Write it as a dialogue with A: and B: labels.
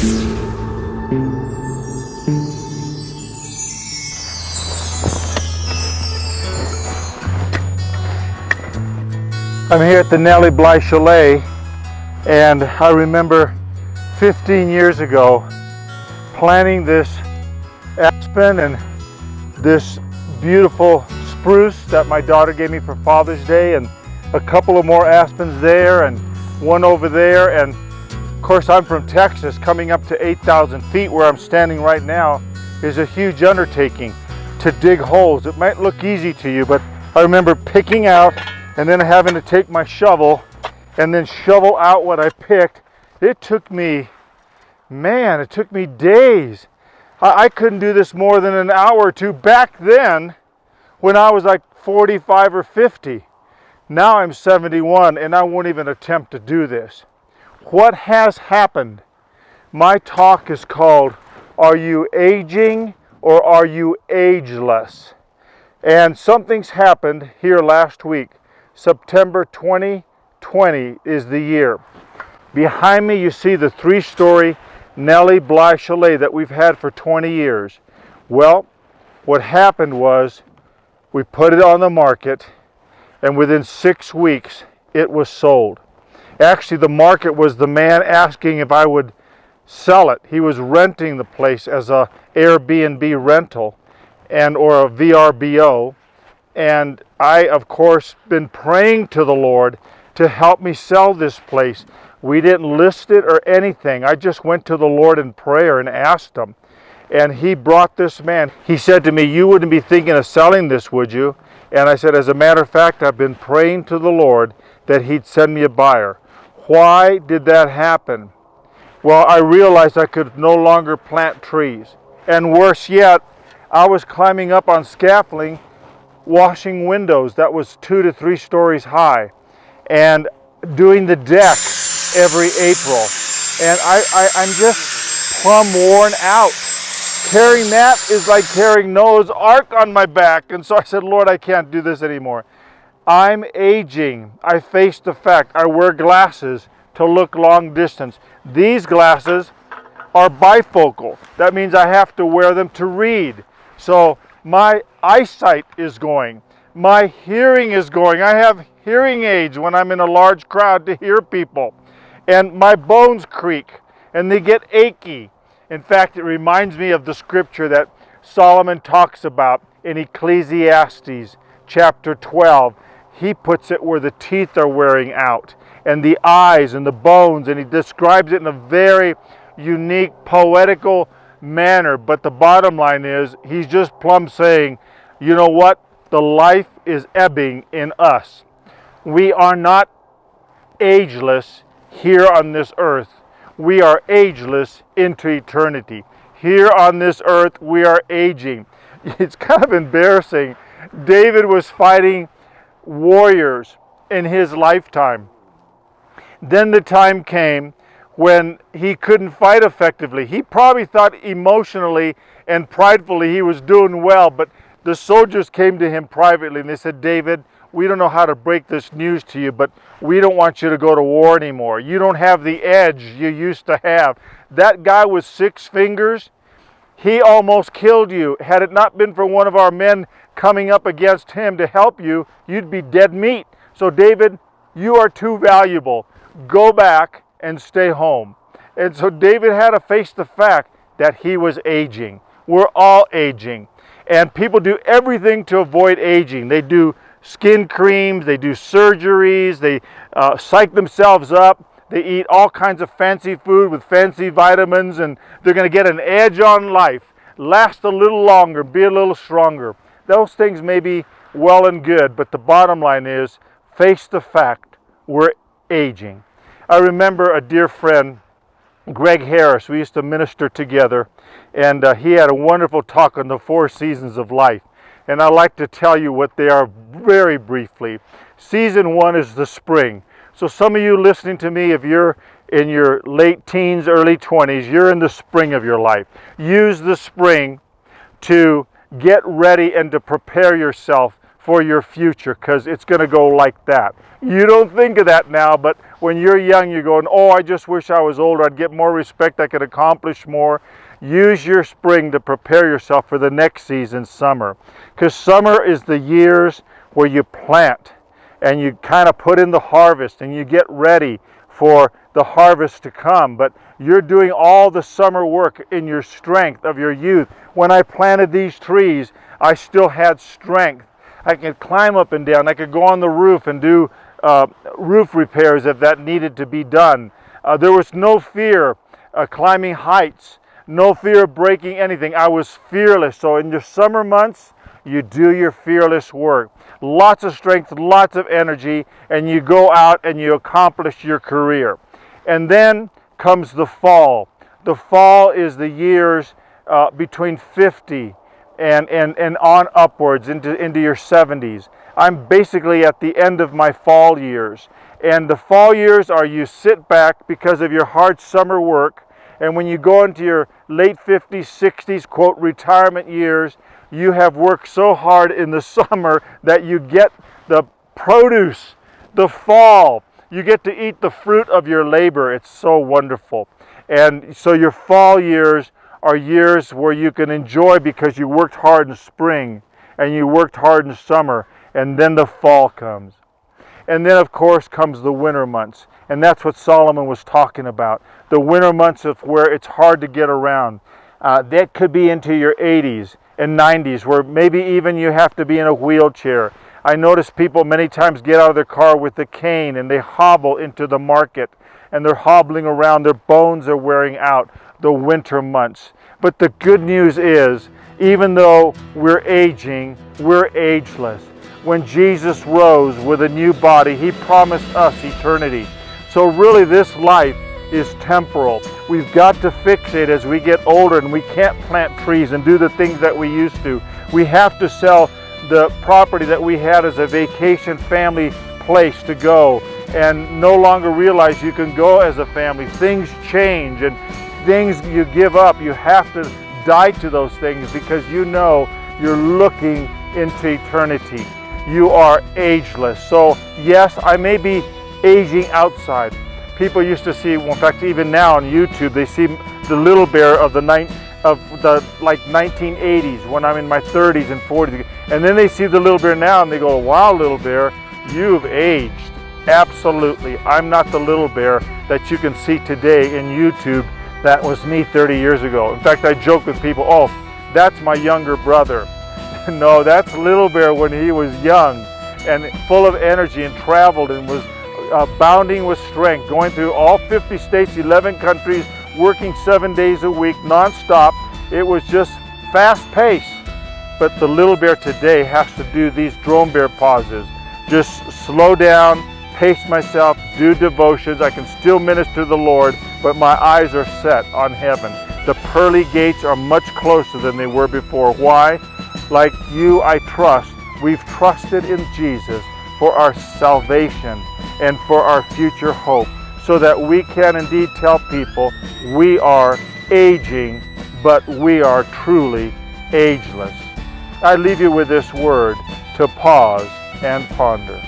A: I'm here at the Nellie Bly Chalet, and I remember 15 years ago planting this aspen and this beautiful spruce that my daughter gave me for Father's Day, and a couple of more aspens there and one over there. And of course, I'm from Texas. Coming up to 8,000 feet where I'm standing right now is a huge undertaking to dig holes. It might look easy to you, but I remember picking out and then having to take my shovel and then shovel out what I picked. It took me days. I couldn't do this more than an hour or two back then when I was like 45 or 50. Now I'm 71 and I won't even attempt to do this. What has happened? My talk is called, Are You Aging or Are You Ageless? And something's happened here last week. September 2020 is the year. Behind me you see the 3-story Nellie Bly Chalet that we've had for 20 years. Well, what happened was we put it on the market, and within 6 weeks it was sold. Actually, the market was the man asking if I would sell it. He was renting the place as a Airbnb rental or a VRBO. And I, of course, been praying to the Lord to help me sell this place. We didn't list it or anything. I just went to the Lord in prayer and asked him. And he brought this man. He said to me, "You wouldn't be thinking of selling this, would you?" And I said, "As a matter of fact, I've been praying to the Lord that he'd send me a buyer." Why did that happen? Well, I realized I could no longer plant trees. And worse yet, I was climbing up on scaffolding, washing windows that was 2 to 3 stories high, and doing the deck every April. And I'm just plumb worn out. Carrying that is like carrying Noah's Ark on my back. And so I said, "Lord, I can't do this anymore." I'm aging. I face the fact. I wear glasses to look long distance. These glasses are bifocal. That means I have to wear them to read. So my eyesight is going. My hearing is going. I have hearing aids when I'm in a large crowd to hear people. And my bones creak and they get achy. In fact, it reminds me of the scripture that Solomon talks about in Ecclesiastes chapter 12. He puts it where the teeth are wearing out and the eyes and the bones, and he describes it in a very unique, poetical manner. But the bottom line is, he's just plumb saying, you know what? The life is ebbing in us. We are not ageless here on this earth. We are ageless into eternity. Here on this earth, we are aging. It's kind of embarrassing. David was fighting warriors in his lifetime. Then the time came when he couldn't fight effectively. He probably thought emotionally and pridefully he was doing well, but the soldiers came to him privately and they said, "David, we don't know how to break this news to you, but we don't want you to go to war anymore. You don't have the edge you used to have. That guy with 6 fingers, he almost killed you. Had it not been for one of our men coming up against him to help you, you'd be dead meat. So David, you are too valuable. Go back and stay home." And so David had to face the fact that he was aging. We're all aging. And people do everything to avoid aging. They do skin creams, they do surgeries, they psych themselves up, they eat all kinds of fancy food with fancy vitamins, and they're going to get an edge on life, last a little longer, be a little stronger. Those things may be well and good, but the bottom line is, face the fact, we're aging. I remember a dear friend, Greg Harris. We used to minister together, and he had a wonderful talk on the 4 seasons of life. And I'd like to tell you what they are very briefly. Season 1 is the spring. So some of you listening to me, if you're in your late teens, early 20s, you're in the spring of your life. Use the spring to get ready and to prepare yourself for your future, because it's going to go like that. You don't think of that now, but when you're young, you're going, oh, I just wish I was older. I'd get more respect. I could accomplish more. Use your spring to prepare yourself for the next season, summer. Because summer is the years where you plant and you kind of put in the harvest and you get ready for the harvest to come. But you're doing all the summer work in your strength of your youth. When I planted these trees, I still had strength. I could climb up and down. I could go on the roof and do roof repairs if that needed to be done. There was no fear climbing heights, no fear of breaking anything. I was fearless. So in your summer months, you do your fearless work. Lots of strength, lots of energy, and you go out and you accomplish your career. And then comes the fall. The fall is the years between 50 and on upwards into your 70s. I'm basically at the end of my fall years. And the fall years are you sit back because of your hard summer work, and when you go into your late 50s, 60s, quote, retirement years, you have worked so hard in the summer that you get the produce, the fall. You get to eat the fruit of your labor. It's so wonderful. And so your fall years are years where you can enjoy because you worked hard in spring and you worked hard in summer, and then the fall comes. And then, of course, comes the winter months. And that's what Solomon was talking about. The winter months of where it's hard to get around. That could be into your 80s and 90s, where maybe even you have to be in a wheelchair. I notice people many times get out of their car with a cane and they hobble into the market, and they're hobbling around. Their bones are wearing out. The winter months. But the good news is, even though we're aging, we're ageless. When Jesus rose with a new body, He promised us eternity. So really this life is temporal. We've got to fix it as we get older, and we can't plant trees and do the things that we used to. We have to sell the property that we had as a vacation family place to go, and no longer realize you can go as a family. Things change, and things you give up, you have to die to those things because you know you're looking into eternity. You are ageless. So yes, I may be aging outside. People used to see, well, in fact, even now on YouTube, they see the little bear of the 1980s when I'm in my 30s and 40s, and then they see the little bear now and they go, "Wow, little bear, you've aged." Absolutely, I'm not the little bear that you can see today in YouTube. That was me 30 years ago. In fact, I joke with people, "Oh, that's my younger brother." No, that's Little Bear when he was young and full of energy and traveled and was abounding with strength, going through all 50 states, 11 countries, working 7 days a week, nonstop. It was just fast paced. But the Little Bear today has to do these drone bear pauses. Just slow down, pace myself, do devotions. I can still minister to the Lord, but my eyes are set on heaven. The pearly gates are much closer than they were before. Why? Like you, I trust. We've trusted in Jesus for our salvation and for our future hope, so that we can indeed tell people we are aging, but we are truly ageless. I leave you with this word to pause and ponder.